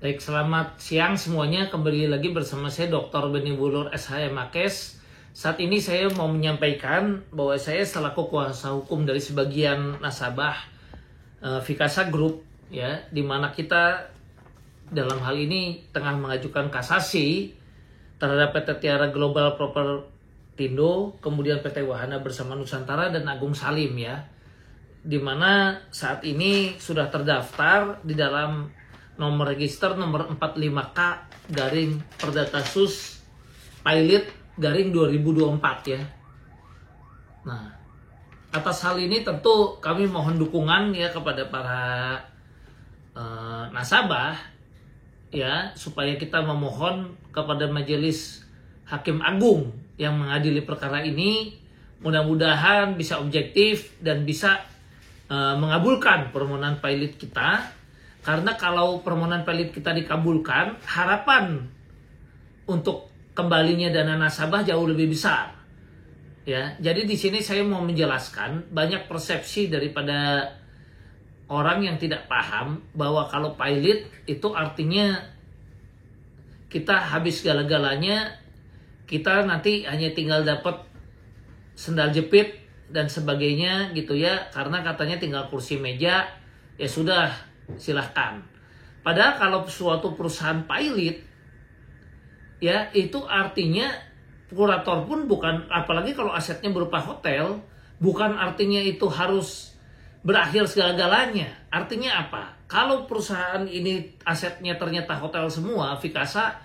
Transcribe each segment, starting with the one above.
Baik, selamat siang semuanya. Kembali lagi bersama saya Dr. Beni Wulur SH Makes. Saat ini saya mau menyampaikan bahwa saya selaku kuasa hukum dari sebagian nasabah Vikasa Group, ya, di mana kita dalam hal ini tengah mengajukan kasasi terhadap PT Tiara Global Propertindo, kemudian PT Wahana Bersama Nusantara dan Agung Salim, ya, di mana saat ini sudah terdaftar di dalam nomor register nomor 45K garing Perdata Sus Pilot garing 2024, ya. Nah, atas hal ini tentu kami mohon dukungan, ya, kepada para nasabah, ya, supaya kita memohon kepada Majelis Hakim Agung yang mengadili perkara ini mudah-mudahan bisa objektif dan bisa mengabulkan permohonan pilot kita. Karena kalau permohonan pilot kita dikabulkan, harapan untuk kembalinya dana nasabah jauh lebih besar. Ya, jadi di sini saya mau menjelaskan banyak persepsi daripada orang yang tidak paham bahwa kalau pilot itu artinya kita habis segala-galanya, kita nanti hanya tinggal dapat sendal jepit dan sebagainya gitu, ya, karena katanya tinggal kursi meja, ya sudah, silahkan. Padahal kalau suatu perusahaan pilot, ya, itu artinya kurator pun bukan, apalagi kalau asetnya berupa hotel, bukan artinya itu harus berakhir segala-galanya. Artinya apa? Kalau perusahaan ini asetnya ternyata hotel semua, Vikasa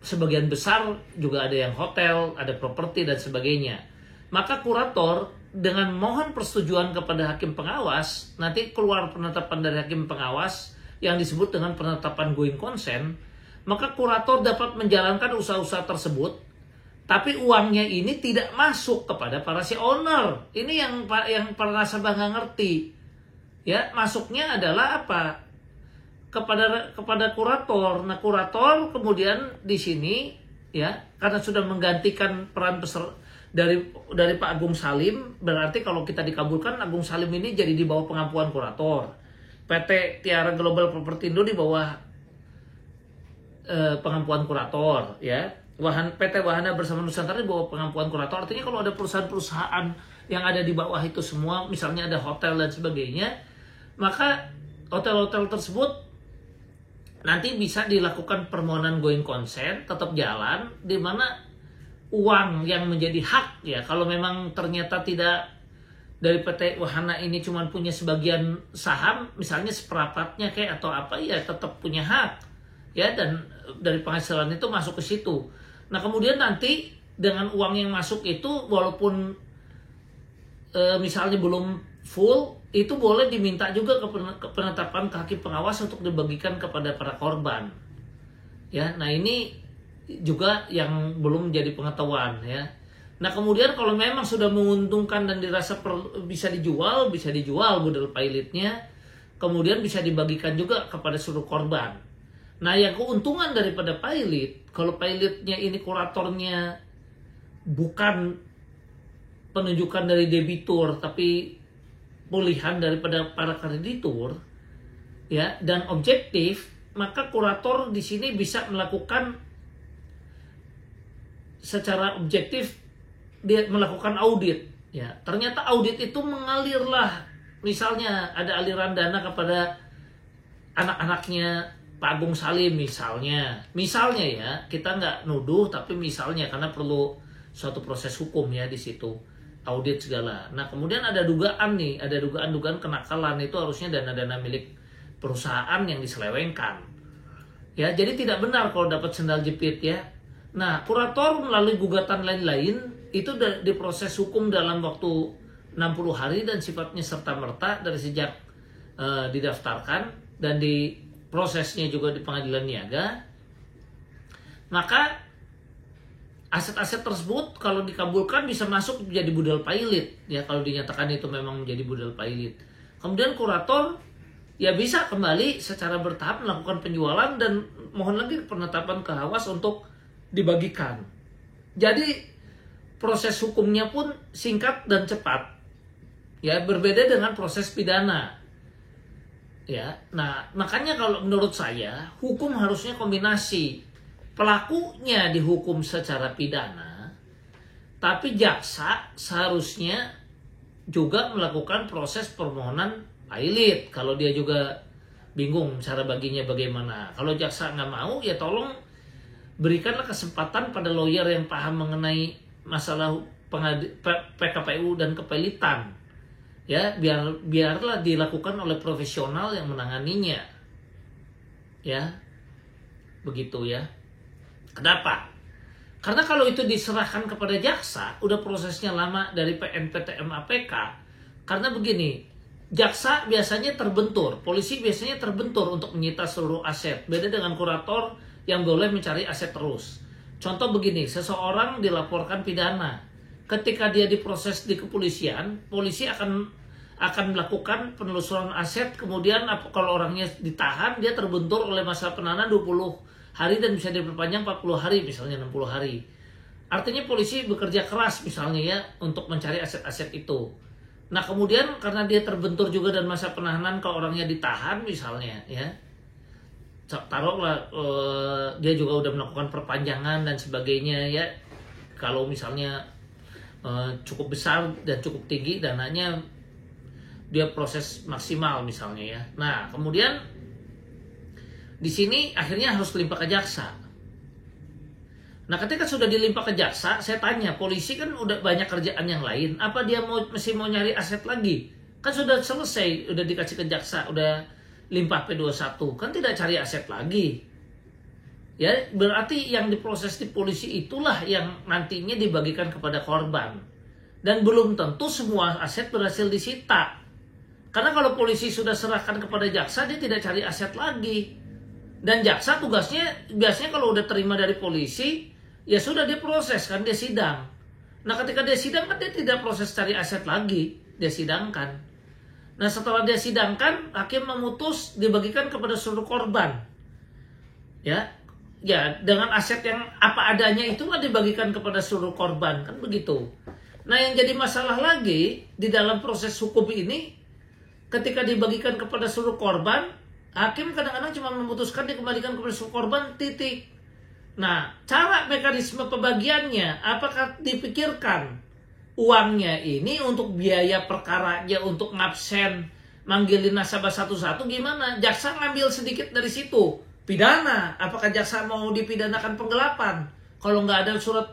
sebagian besar juga ada yang hotel, ada properti dan sebagainya, maka kurator dengan mohon persetujuan kepada hakim pengawas, nanti keluar penetapan dari hakim pengawas yang disebut dengan penetapan going concern, maka kurator dapat menjalankan usaha-usaha tersebut, tapi uangnya ini tidak masuk kepada para si owner. Ini yang para nasabah nggak ngerti, ya. Masuknya adalah apa? Kepada kurator. Nah, kurator kemudian di sini, ya, karena sudah menggantikan peran dari Pak Agung Salim, berarti kalau kita dikabulkan, Agung Salim ini jadi di bawah pengampuan kurator. PT Tiara Global Propertindo di bawah pengampuan kurator, ya. PT Wahana Bersama Nusantara di bawah pengampuan kurator. Artinya kalau ada perusahaan-perusahaan yang ada di bawah itu semua, misalnya ada hotel dan sebagainya, maka hotel-hotel tersebut nanti bisa dilakukan permohonan going concern, tetap jalan, di mana uang yang menjadi hak, ya, kalau memang ternyata tidak dari PT Wahana ini cuma punya sebagian saham, misalnya seperempatnya kayak atau apa, ya tetap punya hak, ya, dan dari penghasilan itu masuk ke situ. Nah, kemudian nanti dengan uang yang masuk itu walaupun misalnya belum full, itu boleh diminta juga ke penetapan hakim pengawas untuk dibagikan kepada para korban, ya. Nah, ini juga yang belum jadi pengetahuan, ya. Nah, kemudian kalau memang sudah menguntungkan dan dirasa bisa dijual model pilotnya, kemudian bisa dibagikan juga kepada seluruh korban. Nah, yang keuntungan daripada pilot, kalau pilotnya ini kuratornya bukan penunjukan dari debitur tapi pulihan daripada para kreditur, ya, dan objektif, maka kurator di sini bisa melakukan secara objektif, dia melakukan audit, ya. Ternyata audit itu mengalirlah, misalnya ada aliran dana kepada anak-anaknya Pak Agung Salim misalnya, ya, kita nggak nuduh tapi misalnya, karena perlu suatu proses hukum, ya, di situ audit segala. Nah, kemudian ada dugaan kenakalan, itu harusnya dana-dana milik perusahaan yang diselewengkan, ya. Jadi tidak benar kalau dapat sendal jepit, ya. Nah, kurator melalui gugatan lain-lain itu diproses hukum dalam waktu 60 hari dan sifatnya serta-merta dari sejak didaftarkan dan di prosesnya juga di pengadilan niaga. Maka aset-aset tersebut kalau dikabulkan bisa masuk menjadi budal pilot, ya, kalau dinyatakan itu memang menjadi budal pilot. Kemudian kurator, ya, bisa kembali secara bertahap melakukan penjualan dan mohon lagi penetapan ke Hawas untuk dibagikan. Jadi proses hukumnya pun singkat dan cepat, ya, berbeda dengan proses pidana, Ya, nah makanya kalau menurut saya hukum harusnya kombinasi, pelakunya dihukum secara pidana, tapi jaksa seharusnya juga melakukan proses permohonan pailit kalau dia juga bingung cara baginya bagaimana. Kalau jaksa nggak mau, ya tolong berikanlah kesempatan pada lawyer yang paham mengenai masalah PKPU dan kepailitan. Ya, biarlah dilakukan oleh profesional yang menanganinya. Ya. Begitu ya. Kenapa? Karena kalau itu diserahkan kepada jaksa, udah prosesnya lama dari PNPTM APK. Karena begini, jaksa biasanya terbentur, polisi biasanya terbentur untuk menyita seluruh aset. Beda dengan kurator yang boleh mencari aset terus. Contoh begini, seseorang dilaporkan pidana. Ketika dia diproses di kepolisian, polisi akan melakukan penelusuran aset, kemudian kalau orangnya ditahan, dia terbentur oleh masa penahanan 20 hari dan bisa diperpanjang 40 hari, misalnya 60 hari. Artinya polisi bekerja keras misalnya ya untuk mencari aset-aset itu. Nah kemudian karena dia terbentur juga dan masa penahanan kalau orangnya ditahan misalnya ya, taruhlah dia juga udah melakukan perpanjangan dan sebagainya ya. Kalau misalnya cukup besar dan cukup tinggi dananya, dia proses maksimal misalnya ya. Nah kemudian di sini akhirnya harus limpah ke jaksa. Nah ketika sudah dilimpah ke jaksa, saya tanya, polisi kan udah banyak kerjaan yang lain, apa dia masih mau nyari aset lagi? Kan sudah selesai, udah dikasih ke jaksa, udah limpah P21, kan tidak cari aset lagi. Ya berarti yang diproses di polisi itulah yang nantinya dibagikan kepada korban. Dan belum tentu semua aset berhasil disita. Karena kalau polisi sudah serahkan kepada jaksa, dia tidak cari aset lagi. Dan jaksa tugasnya biasanya kalau udah terima dari polisi, ya sudah dia proses kan, dia sidang. Nah ketika dia sidang kan dia tidak proses cari aset lagi, dia sidangkan. Nah setelah dia sidangkan, hakim memutus dibagikan kepada seluruh korban. Ya dengan aset yang apa adanya itulah dibagikan kepada seluruh korban, kan begitu. Nah yang jadi masalah lagi di dalam proses hukum ini, ketika dibagikan kepada seluruh korban, hakim kadang-kadang cuma memutuskan dikembalikan kepada seluruh korban, titik. Nah, cara mekanisme pembagiannya, apakah dipikirkan uangnya ini untuk biaya perkaranya, untuk ngabsen, manggilin nasabah satu-satu gimana? Jaksa ngambil sedikit dari situ, pidana. Apakah jaksa mau dipidanakan penggelapan? Kalau nggak ada surat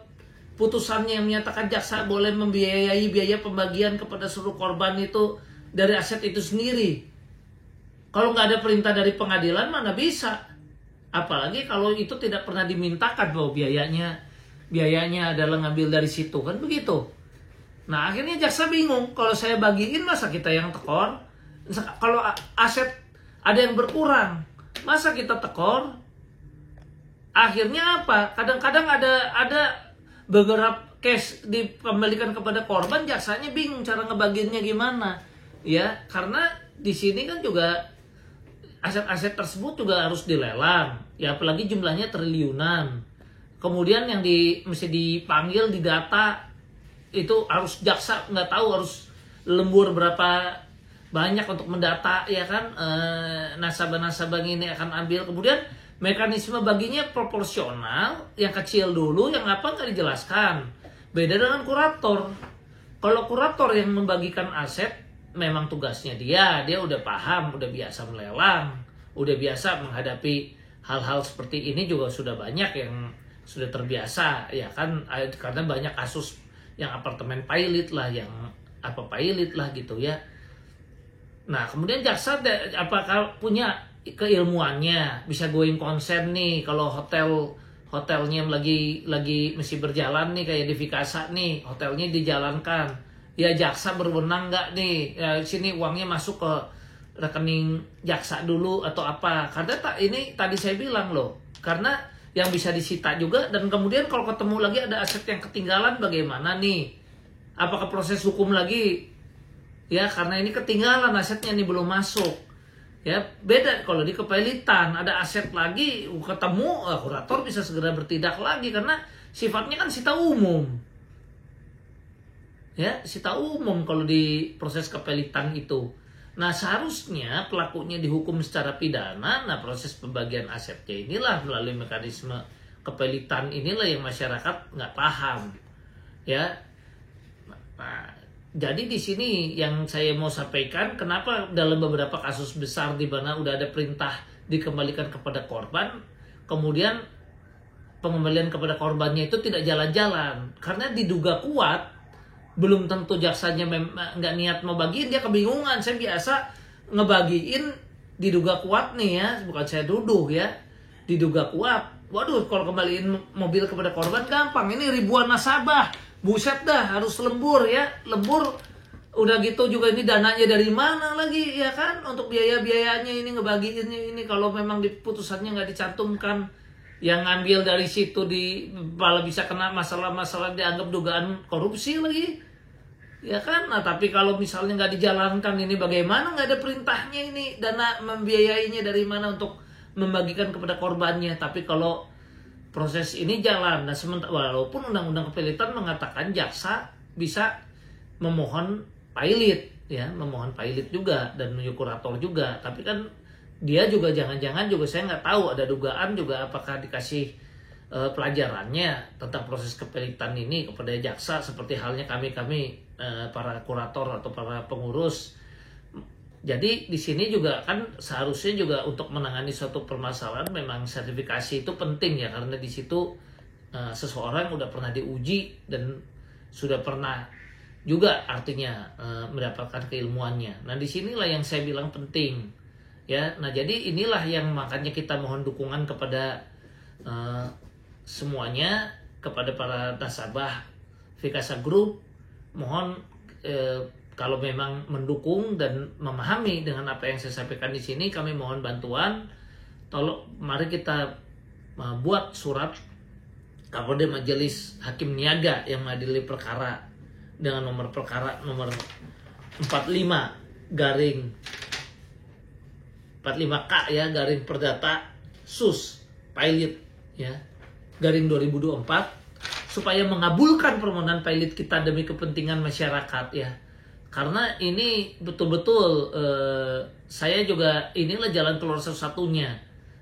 putusannya yang menyatakan jaksa boleh membiayai biaya pembagian kepada seluruh korban itu dari aset itu sendiri. Kalau nggak ada perintah dari pengadilan mana bisa. Apalagi kalau itu tidak pernah dimintakan bahwa biayanya adalah ngambil dari situ, kan begitu. Nah akhirnya jaksa bingung, kalau saya bagiin masa kita yang tekor. Kalau aset ada yang berkurang, masa kita tekor. Akhirnya apa? Kadang-kadang ada beberapa case dikembalikan kepada korban, jaksanya bingung cara ngebagiinnya gimana. Ya, karena di sini kan juga aset-aset tersebut juga harus dilelang, ya apalagi jumlahnya triliunan. Kemudian yang mesti dipanggil, didata, itu harus jaksa nggak tahu harus lembur berapa banyak untuk mendata, ya kan, nasabah-nasabah ini akan ambil. Kemudian mekanisme baginya proporsional, yang kecil dulu, yang apa nggak dijelaskan. Beda dengan kurator. Kalau kurator yang membagikan aset, memang tugasnya dia udah paham, udah biasa melelang, udah biasa menghadapi hal-hal seperti ini, juga sudah banyak yang sudah terbiasa, ya kan, karena banyak kasus yang apartemen pailit lah, yang apa pailit lah gitu ya. Nah kemudian jaksa apakah punya keilmuannya, bisa going concern nih kalau hotelnya lagi mesti berjalan nih, kayak di Vikasa nih, hotelnya dijalankan. Ya jaksa berwenang nggak nih, ya, sini uangnya masuk ke rekening jaksa dulu atau apa? Karena ini tadi saya bilang loh, karena yang bisa disita juga, dan kemudian kalau ketemu lagi ada aset yang ketinggalan bagaimana nih? Apakah proses hukum lagi? Ya karena ini ketinggalan asetnya nih, belum masuk. Ya beda kalau di kepailitan ada aset lagi ketemu, kurator bisa segera bertindak lagi karena sifatnya kan sita umum. Ya, sita umum kalau di proses kepailitan itu. Nah, seharusnya pelakunya dihukum secara pidana. Nah, proses pembagian asetnya inilah melalui mekanisme kepelitan inilah yang masyarakat nggak paham, ya. Nah, jadi di sini yang saya mau sampaikan, kenapa dalam beberapa kasus besar di mana udah ada perintah dikembalikan kepada korban, kemudian pengembalian kepada korbannya itu tidak jalan-jalan, karena diduga kuat, belum tentu jaksanya nggak niat mau bagiin, dia kebingungan. Saya biasa ngebagiin diduga kuat nih ya, bukan saya duduk ya, diduga kuat. Waduh, kalau kembaliin mobil kepada korban gampang, ini ribuan nasabah, buset dah, harus lembur ya, lembur. Udah gitu juga ini dananya dari mana lagi ya kan, untuk biaya-biayanya ini ngebagiinnya ini. Kalau memang di putusannya nggak dicantumkan, yang ngambil dari situ malah bisa kena masalah-masalah dianggap dugaan korupsi lagi, ya kan. Nah, tapi kalau misalnya nggak dijalankan ini bagaimana, nggak ada perintahnya ini, dana membiayainya dari mana untuk membagikan kepada korbannya. Tapi kalau proses ini jalan, nah sementara walaupun undang-undang kepelitan mengatakan jaksa bisa memohon pilot ya, memohon pilot juga dan menunjuk kurator juga, tapi kan dia juga jangan-jangan juga saya nggak tahu, ada dugaan juga apakah dikasih pelajarannya tentang proses kepelitan ini kepada jaksa, seperti halnya kami para kurator atau para pengurus. Jadi di sini juga kan seharusnya juga untuk menangani suatu permasalahan memang sertifikasi itu penting ya, karena di situ seseorang udah pernah diuji dan sudah pernah juga artinya mendapatkan keilmuannya. Nah, di sinilah yang saya bilang penting ya. Nah, jadi inilah yang makanya kita mohon dukungan kepada semuanya, kepada para nasabah Vikasa Group, mohon kalau memang mendukung dan memahami dengan apa yang saya sampaikan di sini, kami mohon bantuan. Tolong, mari kita buat surat kepada Majelis Hakim Niaga yang mengadili perkara dengan nomor perkara nomor 45K ya, garing Perdata Sus Pilot ya, garing 2024, supaya mengabulkan permohonan pilot kita demi kepentingan masyarakat ya. Karena ini betul-betul saya juga inilah jalan keluar satu-satunya.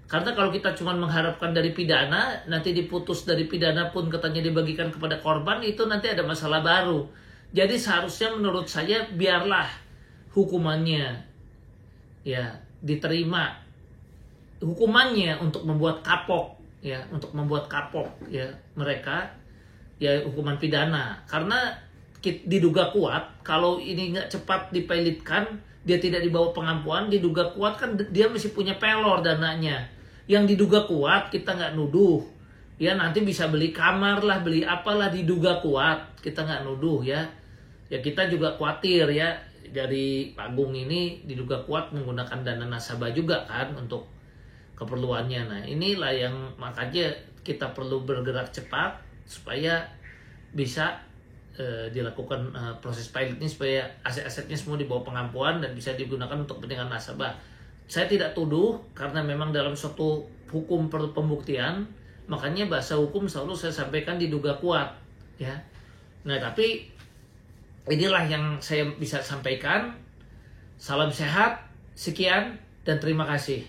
Karena kalau kita cuma mengharapkan dari pidana, nanti diputus dari pidana pun katanya dibagikan kepada korban, itu nanti ada masalah baru. Jadi seharusnya menurut saya biarlah hukumannya ya diterima, hukumannya untuk membuat kapok ya, untuk membuat kapok ya mereka ya, hukuman pidana. Karena diduga kuat, kalau ini nggak cepat dipilotkan, dia tidak dibawa pengampuan, diduga kuat kan dia masih punya pelor dananya. Yang diduga kuat kita nggak nuduh ya, nanti bisa beli kamar lah, beli apalah, diduga kuat, kita nggak nuduh ya. Ya kita juga khawatir ya, dari Pak Agung ini diduga kuat menggunakan dana nasabah juga kan untuk keperluannya. Nah, inilah yang makanya kita perlu bergerak cepat supaya bisa dilakukan proses pilot ini, supaya aset-asetnya semua dibawa pengampuan dan bisa digunakan untuk kepentingan nasabah. Saya tidak tuduh, karena memang dalam suatu hukum perlu pembuktian, makanya bahasa hukum selalu saya sampaikan diduga kuat ya. Nah, tapi inilah yang saya bisa sampaikan. Salam sehat, sekian dan terima kasih.